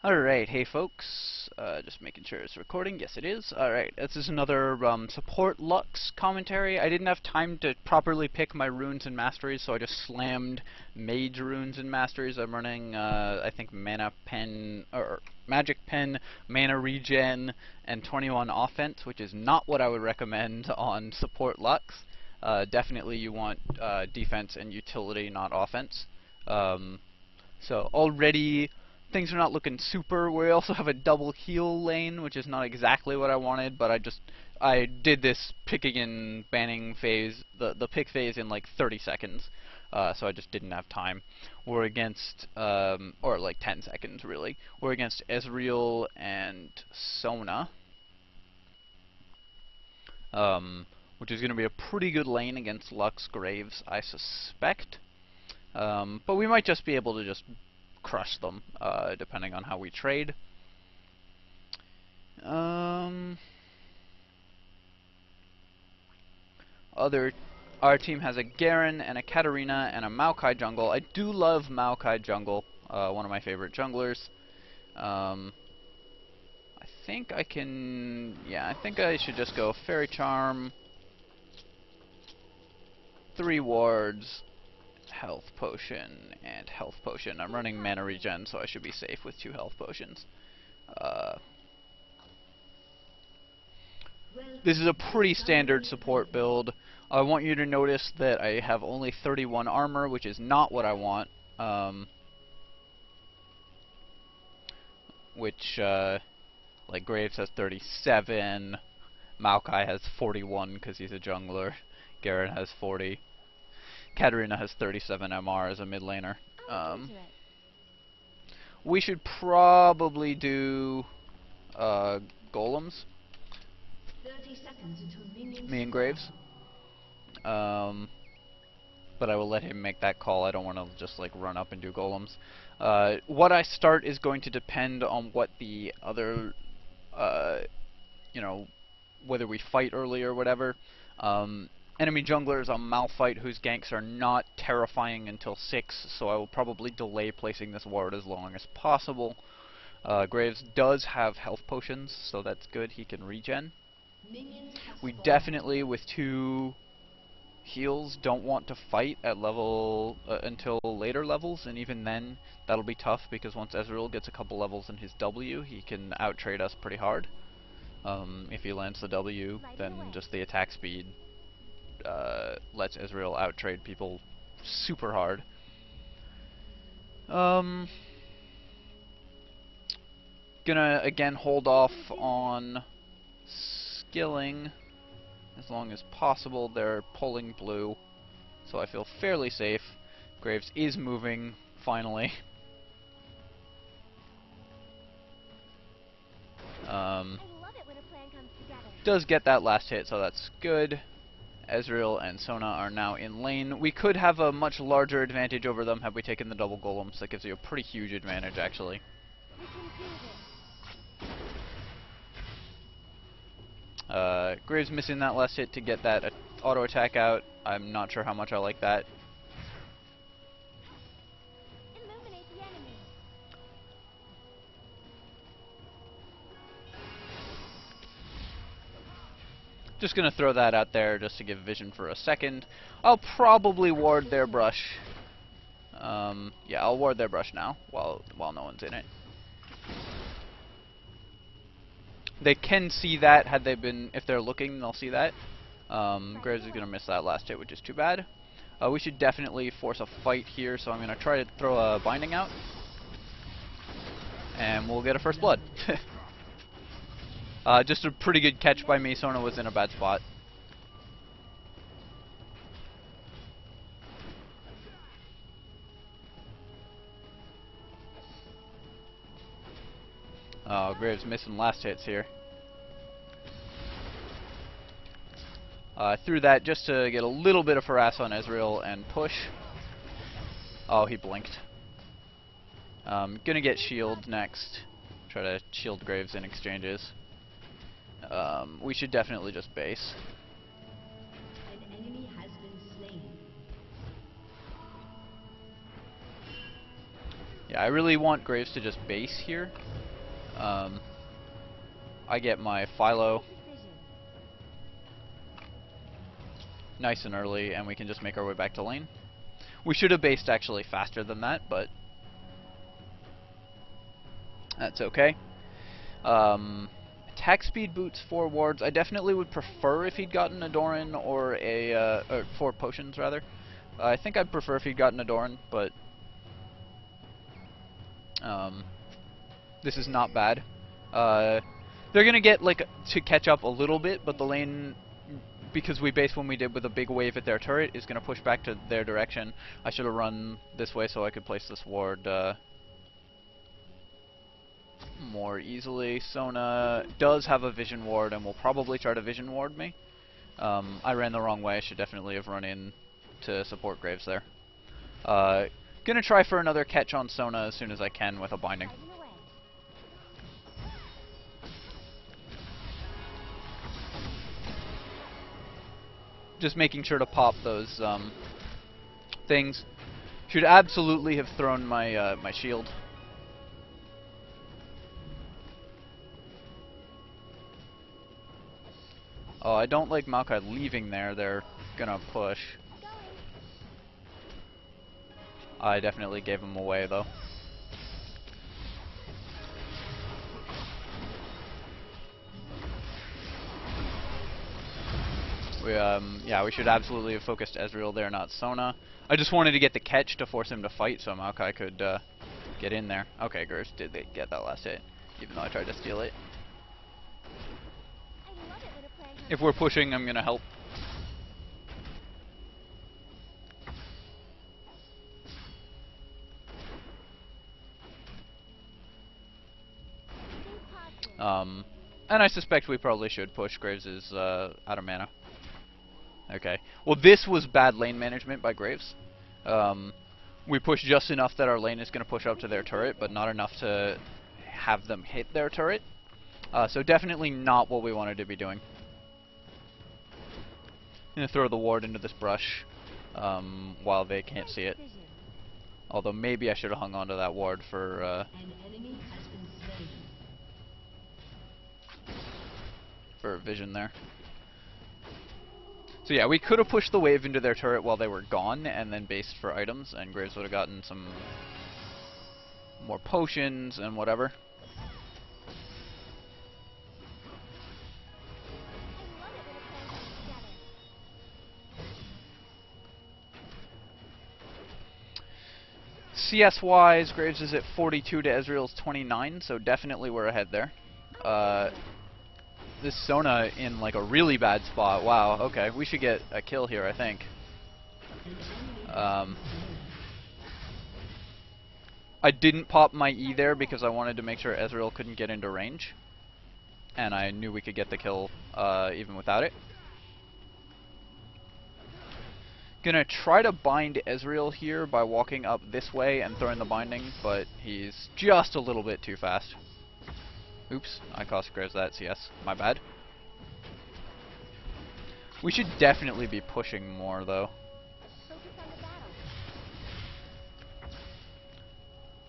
Alright, hey folks, just making sure it's recording. Yes it is. Alright, this is another support Lux commentary. I didn't have time to properly pick my runes and masteries, so I just slammed mage runes and masteries. I'm running, I think, mana pen, or magic pen, mana regen, and 21 offense, which is not what I would recommend on support Lux. Definitely you want defense and utility, not offense. So already things are not looking super. We also have a double heal lane, which is not exactly what I wanted, but I did this picking and banning phase, the pick phase in like 30 seconds, so I just didn't have time. We're against, or like 10 seconds really. We're against Ezreal and Sona, which is going to be a pretty good lane against Lux Graves, I suspect. But we might just be able to just crush them, depending on how we trade. Our team has a Garen and a Katarina and a Maokai jungle. I do love Maokai jungle, one of my favorite junglers. I think I can, yeah, I think I should just go Fairy Charm, 3 wards, health potion, and health potion. I'm running mana regen, so I should be safe with 2 health potions. This is a pretty standard support build. I want you to notice that I have only 31 armor, which is not what I want. Like Graves has 37, Maokai has 41 because he's a jungler, Garen has 40. Katarina has 37 MR as a mid laner. We should probably do golems. 30 seconds until me and Graves. But I will let him make that call. I don't want to just like run up and do golems. What I start is going to depend on what the other, you know, whether we fight early or whatever. Enemy jungler is a Malphite whose ganks are not terrifying until 6, so I will probably delay placing this ward as long as possible. Graves does have health potions, so that's good. He can regen. We definitely, with 2 heals, don't want to fight at level until later levels, and even then that'll be tough because once Ezreal gets a couple levels in his W, he can out-trade us pretty hard. If he lands the W, then just the attack speed lets Ezreal out-trade people super hard. Gonna again hold off on skilling as long as possible. They're pulling blue, so I feel fairly safe. Graves is moving, finally. Does get that last hit, so that's good. Ezreal and Sona are now in lane. We could have a much larger advantage over them had we taken the double golems. That gives you a pretty huge advantage, actually. Graves missing that last hit to get that auto attack out. I'm not sure how much I like that. Just gonna throw that out there just to give vision for a second. I'll probably ward their brush. Yeah, I'll ward their brush now while no one's in it. They can see that had they been, if they're looking, they'll see that. Graves is gonna miss that last hit, which is too bad. We should definitely force a fight here, so I'm gonna try to throw a binding out, and we'll get a first blood. Just a pretty good catch by me. Sona was in a bad spot. Graves missing last hits here. Threw that just to get a little bit of harass on Ezreal and push. Oh, he blinked. Gonna get shield next. Try to shield Graves in exchanges. We should definitely just base. An enemy has been slain. Yeah, I really want Graves to just base here. I get my Philo nice and early, and we can just make our way back to lane. We should have based actually faster than that, but that's okay. Attack speed boots, 4 wards. I definitely would prefer if he'd gotten a Doran or a 4 potions rather. I think I'd prefer if he'd gotten a Doran, but this is not bad. They're gonna get like to catch up a little bit, but the lane, because we based when we did with a big wave at their turret, is gonna push back to their direction. I should have run this way so I could place this ward more easily. Sona does have a vision ward and will probably try to vision ward me. I ran the wrong way. I should definitely have run in to support Graves there. Gonna try for another catch on Sona as soon as I can with a binding. Just making sure to pop those things. Should absolutely have thrown my my shield. Oh, I don't like Maokai leaving there. They're gonna push. I definitely gave him away though. Yeah, we should absolutely have focused Ezreal there, not Sona. I just wanted to get the catch to force him to fight so Maokai could get in there. Okay, Gers did get that last hit, even though I tried to steal it. If we're pushing, I'm gonna help. And I suspect we probably should push. Graves is out of mana. Okay. Well, this was bad lane management by Graves. We pushed just enough that our lane is going to push up to their turret, but not enough to have them hit their turret. So definitely not what we wanted to be doing. I'm going to throw the ward into this brush while they can't see it. Although maybe I should have hung on to that ward for vision there. So yeah, we could have pushed the wave into their turret while they were gone and then based for items, and Graves would have gotten some more potions and whatever. CS-wise, Graves is at 42 to Ezreal's 29, so definitely we're ahead there. This Sona in like a really bad spot. Wow, okay, we should get a kill here, I think. I didn't pop my E there because I wanted to make sure Ezreal couldn't get into range. And I knew we could get the kill even without it. Gonna try to bind Ezreal here by walking up this way and throwing the binding, but he's just a little bit too fast. Oops, I cost Graves that CS. My bad. We should definitely be pushing more, though.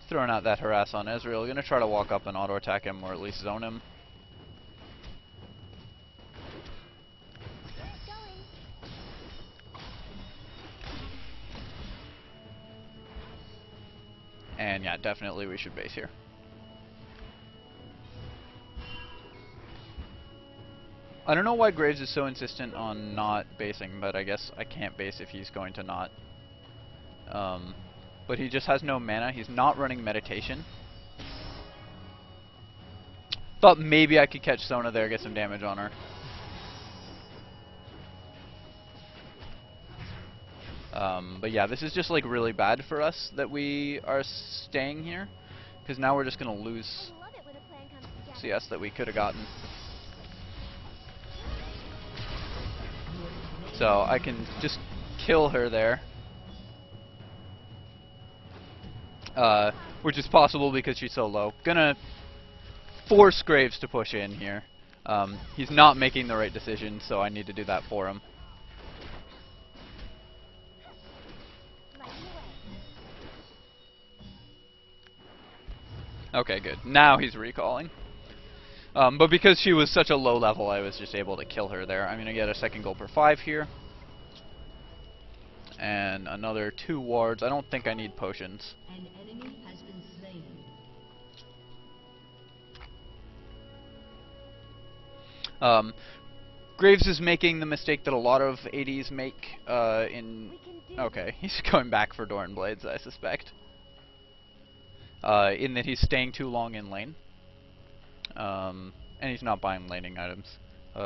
Throwing out that harass on Ezreal. Gonna try to walk up and auto attack him, or at least zone him. And yeah, definitely we should base here. I don't know why Graves is so insistent on not basing, but I guess I can't base if he's going to not. But he just has no mana. He's not running meditation. Thought maybe I could catch Sona there, get some damage on her. But yeah, this is just like really bad for us that we are staying here, because now we're just gonna lose CS that we could have gotten. So I can just kill her there. Which is possible because she's so low. Gonna force Graves to push in here. He's not making the right decision, so I need to do that for him. Okay, good. Now he's recalling. But because she was such a low level, I was just able to kill her there. I'm going to get a second gold per 5 here. And another 2 wards. I don't think I need potions. An enemy has been slain. Graves is making the mistake that a lot of ADs make Okay, he's going back for Doran Blades, I suspect. In that he's staying too long in lane. And he's not buying laning items.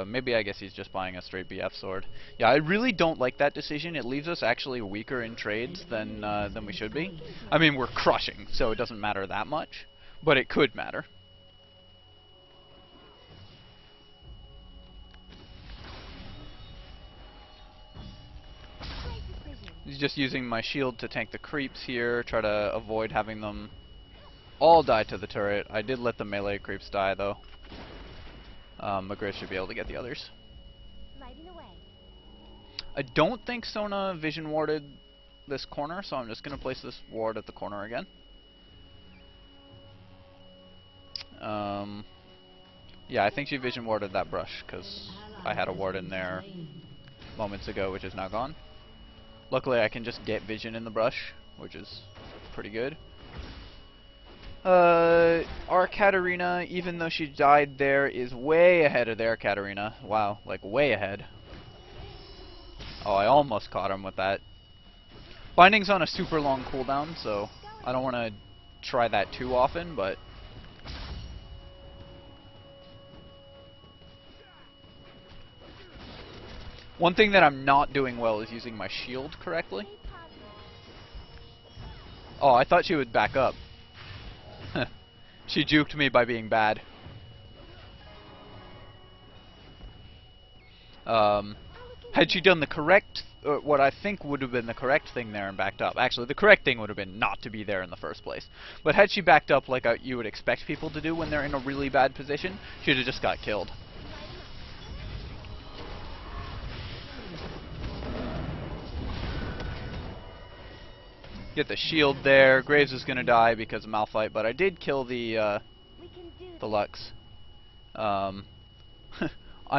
Maybe I guess he's just buying a straight BF sword. Yeah, I really don't like that decision. It leaves us actually weaker in trades than we should be. I mean, we're crushing, so it doesn't matter that much. But it could matter. He's just using my shield to tank the creeps here, try to avoid having them all die to the turret. I did let the melee creeps die, though. But Graves should be able to get the others. I don't think Sona vision warded this corner, so I'm just going to place this ward at the corner again. Yeah, I think she vision warded that brush, because I had a ward in there moments ago, which is now gone. Luckily, I can just get vision in the brush, which is pretty good. Our Katarina, even though she died there, is way ahead of their Katarina. Wow, like way ahead. Oh, I almost caught him with that. Binding's on a super long cooldown, so I don't want to try that too often, but... One thing that I'm not doing well is using my shield correctly. Oh, I thought she would back up. She juked me by being bad. Had she done the correct, what I think would have been the correct thing there and backed up. Actually, the correct thing would have been not to be there in the first place. But had she backed up like you would expect people to do when they're in a really bad position, she'd have just got killed. Get the shield there. Graves is gonna die because of Malphite, but I did kill the Lux. I'm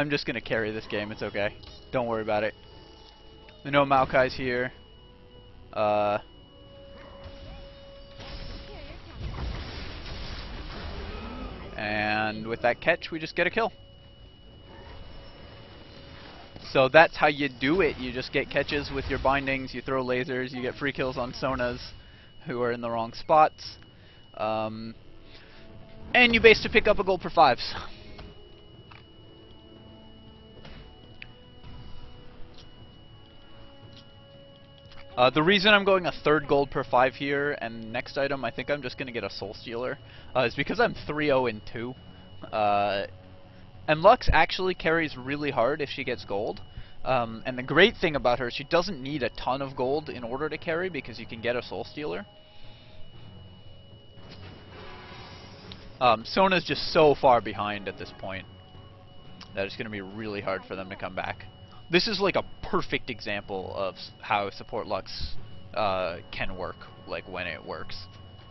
just gonna carry this game. It's okay. Don't worry about it. I know Maokai's here. And with that catch, we just get a kill. So that's how you do it. You just get catches with your bindings, you throw lasers, you get free kills on Sonas who are in the wrong spots. And you base to pick up a gold per 5s. The reason I'm going a third gold per 5 here, and next item I think I'm just going to get a Soul Stealer, is because I'm 3-0 in 2. And Lux actually carries really hard if she gets gold. And the great thing about her is she doesn't need a ton of gold in order to carry because you can get a Soul Stealer. Sona's just so far behind at this point that it's going to be really hard for them to come back. This is like a perfect example of how support Lux can work, like when it works.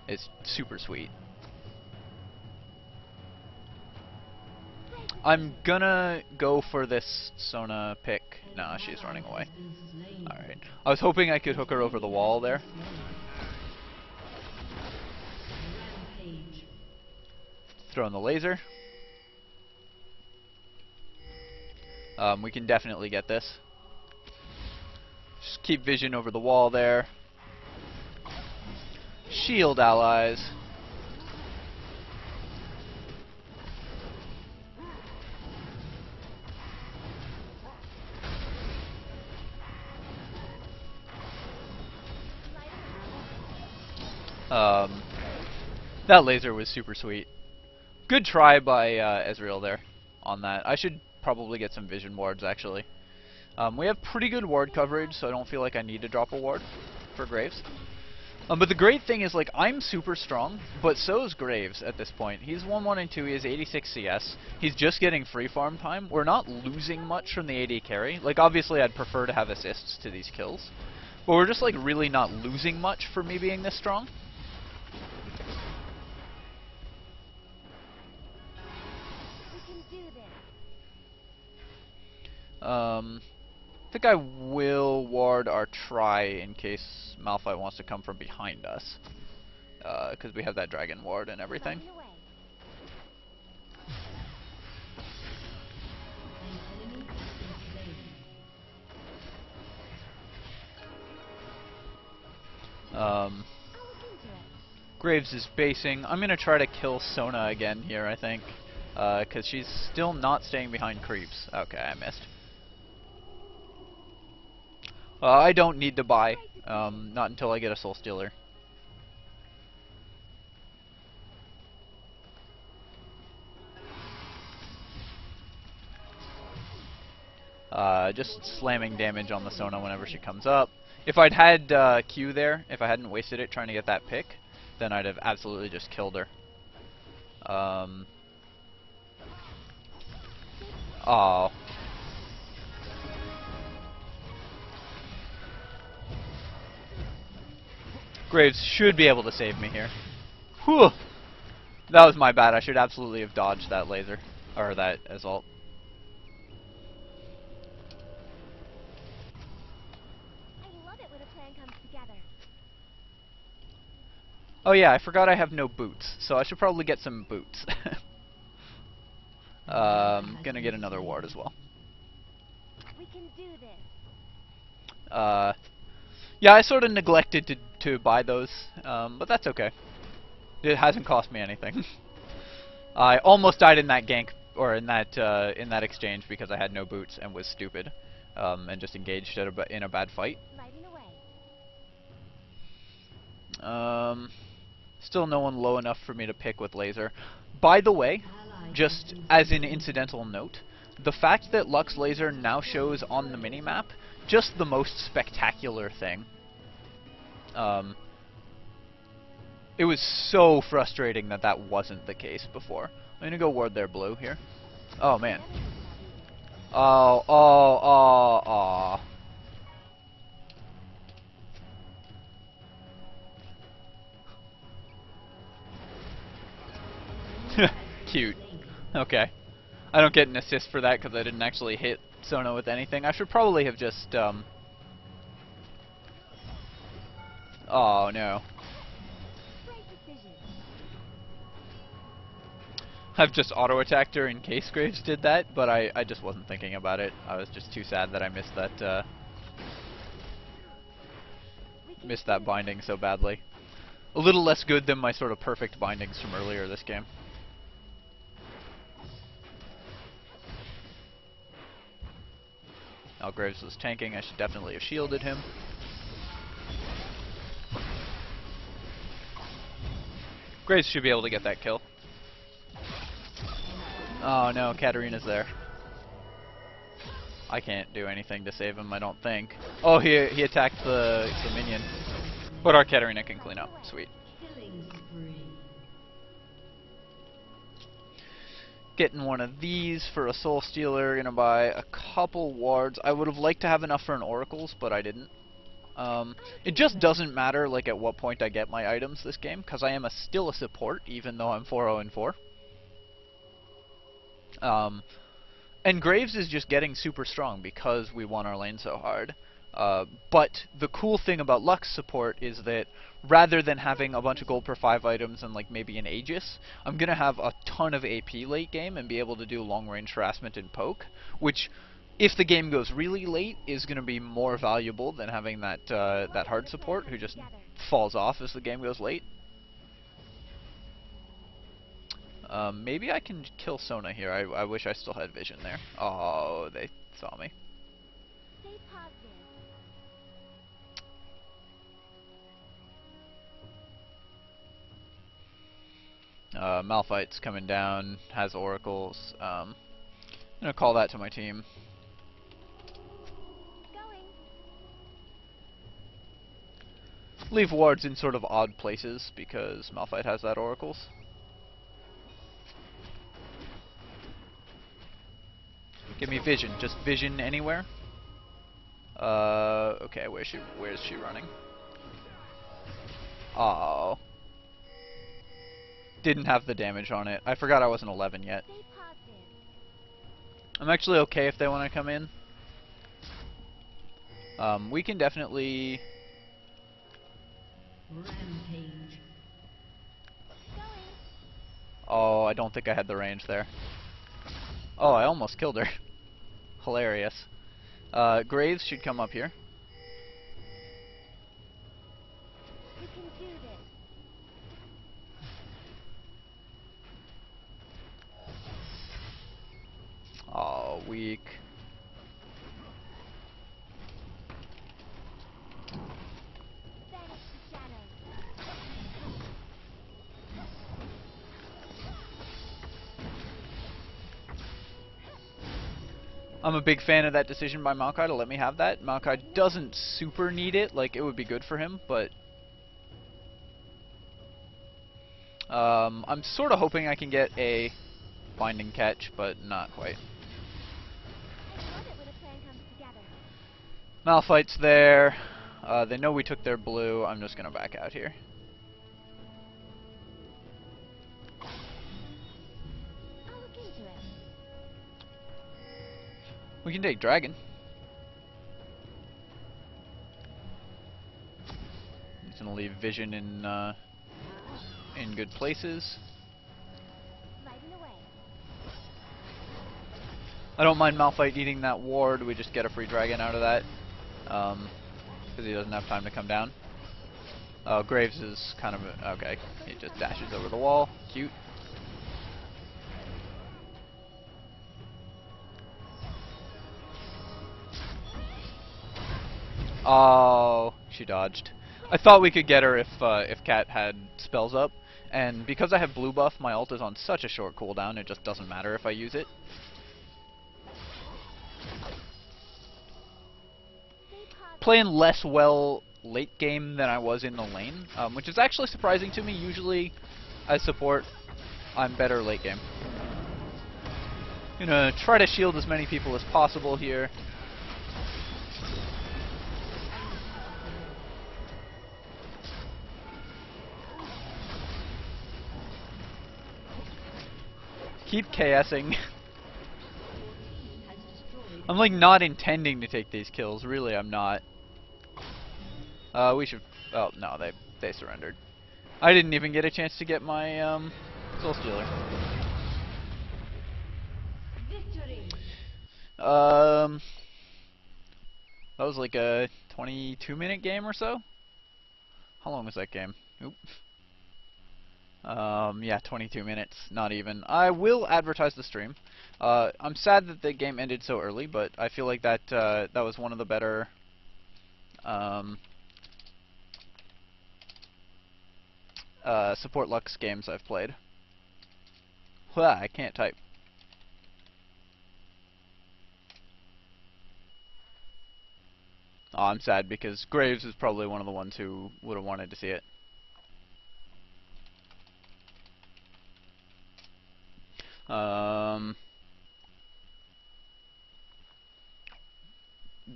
It's super sweet. I'm gonna go for this Sona pick. Nah, she's running away. Alright. I was hoping I could hook her over the wall there. Throwing the laser. We can definitely get this. Just keep vision over the wall there. Shield allies. That laser was super sweet. Good try by Ezreal there on that. I should probably get some vision wards actually. We have pretty good ward coverage, so I don't feel like I need to drop a ward for Graves. But the great thing is, like, I'm super strong, but so is Graves at this point. He's 1-1 and 2, he has 86 CS. He's just getting free farm time. We're not losing much from the AD carry. Like, obviously I'd prefer to have assists to these kills. But we're just, like, really not losing much for me being this strong. I think I will ward our try in case Malphite wants to come from behind us. Because we have that dragon ward and everything. Graves is basing. I'm gonna try to kill Sona again here, I think. Because she's still not staying behind creeps. Okay, I missed. I don't need to buy. Not until I get a Soul Stealer. Just slamming damage on the Sona whenever she comes up. If I'd had Q there, if I hadn't wasted it trying to get that pick, then I'd have absolutely just killed her. Oh. Graves should be able to save me here. Whew! That was my bad. I should absolutely have dodged that laser. Or that assault. Oh yeah, I forgot I have no boots, so I should probably get some boots. Gonna get another ward as well. We can do this. Yeah, I sort of neglected to buy those, but that's okay. It hasn't cost me anything. I almost died in that gank, or in that exchange because I had no boots and was stupid, and just engaged in a bad fight. Lighting away. Still no one low enough for me to pick with laser. By the way, just as an incidental note, the fact that Lux Laser now shows on the minimap just the most spectacular thing. It was so frustrating that that wasn't the case before. I'm gonna go ward their blue here. Oh man. Oh. Cute. Okay. I don't get an assist for that because I didn't actually hit Sona with anything. I should probably have just, Oh, no. I've just auto-attacked her in case Graves did that, but I just wasn't thinking about it. I was just too sad that I missed that binding so badly. A little less good than my sort of perfect bindings from earlier this game. Now Graves was tanking, I should definitely have shielded him. Graves should be able to get that kill. Oh no, Katarina's there. I can't do anything to save him, I don't think. Oh, he attacked the minion. But our Katarina can clean up. Sweet. Getting one of these for a Soul Stealer. Gonna buy a couple wards. I would have liked to have enough for an Oracles, but I didn't. It just doesn't matter like at what point I get my items this game, because I am still a support, even though I'm 4-0-4. And Graves is just getting super strong because we won our lane so hard. But the cool thing about Lux support is that rather than having a bunch of gold per 5 items and like maybe an Aegis, I'm going to have a ton of AP late game and be able to do long range harassment and poke, which if the game goes really late is going to be more valuable than having that that hard support who just falls off as the game goes late. Maybe I can kill Sona here. I wish I still had vision there. Oh, they saw me. Stay positive. Malphite's coming down, has oracles. I'm gonna call that to my team. Going. Leave wards in sort of odd places because Malphite has that oracles. Give me vision, just vision anywhere. Okay, where is she running? Oh. Didn't have the damage on it. I forgot I wasn't 11 yet. Stay positive. I'm actually okay if they want to come in. We can definitely... Rampage. Going. Oh, I don't think I had the range there. Oh, I almost killed her. Hilarious. Graves should come up here. We can do this. Oh, weak. Banish the shadows. I'm a big fan of that decision by Maokai to let me have that. Maokai doesn't super need it, like it would be good for him, but I'm sort of hoping I can get a binding catch, but not quite. I love it when a plan comes together. Malphite's there. They know we took their blue. I'm just gonna back out here. I'll look into it. We can take dragon. He's gonna leave vision in good places. Lighting away. I don't mind Malphite eating that ward. We just get a free dragon out of that, because he doesn't have time to come down. Graves is kind of okay. He just dashes over the wall. Cute. Oh, she dodged. I thought we could get her if Cat had spells up, and because I have blue buff, my ult is on such a short cooldown. It just doesn't matter if I use it. Playing less well late game than I was in the lane, which is actually surprising to me. Usually, as support, I'm better late game. Gonna try to shield as many people as possible here. Keep KSing. I'm like not intending to take these kills. Really, I'm not. We should. Oh no, they surrendered. I didn't even get a chance to get my Soul Stealer. Victory. That was like a 22-minute game or so. How long was that game? Oop. Yeah, 22 minutes, not even. I will advertise the stream. I'm sad that the game ended so early, but I feel like that that was one of the better support Lux games I've played. I can't type. Oh, I'm sad because Graves is probably one of the ones who would have wanted to see it.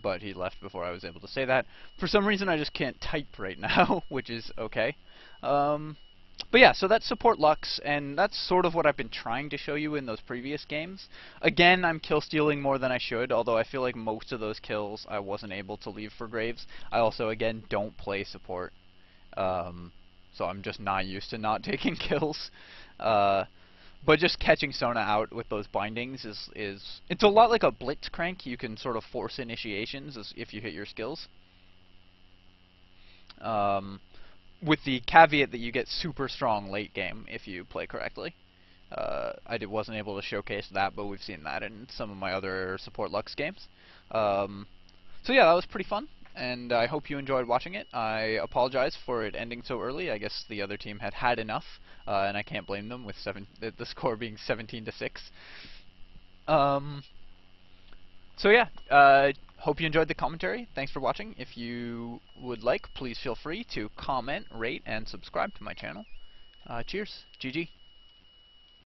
But he left before I was able to say that. For some reason, I just can't type right now, which is okay. But yeah, so that's support Lux, and that's sort of what I've been trying to show you in those previous games. Again, I'm kill stealing more than I should, although I feel like most of those kills I wasn't able to leave for Graves. I also, again, don't play support, so I'm just not used to not taking kills. But just catching Sona out with those bindings is it's a lot like a Blitzcrank. You can sort of force initiations if you hit your skills. With the caveat that you get super strong late game if you play correctly. I wasn't able to showcase that, but we've seen that in some of my other support Lux games. So yeah, that was pretty fun, and I hope you enjoyed watching it. I apologize for it ending so early. I guess the other team had had enough, and I can't blame them with the score being 17-6. So yeah, hope you enjoyed the commentary. Thanks for watching. If you would like, please feel free to comment, rate, and subscribe to my channel. Cheers. GG.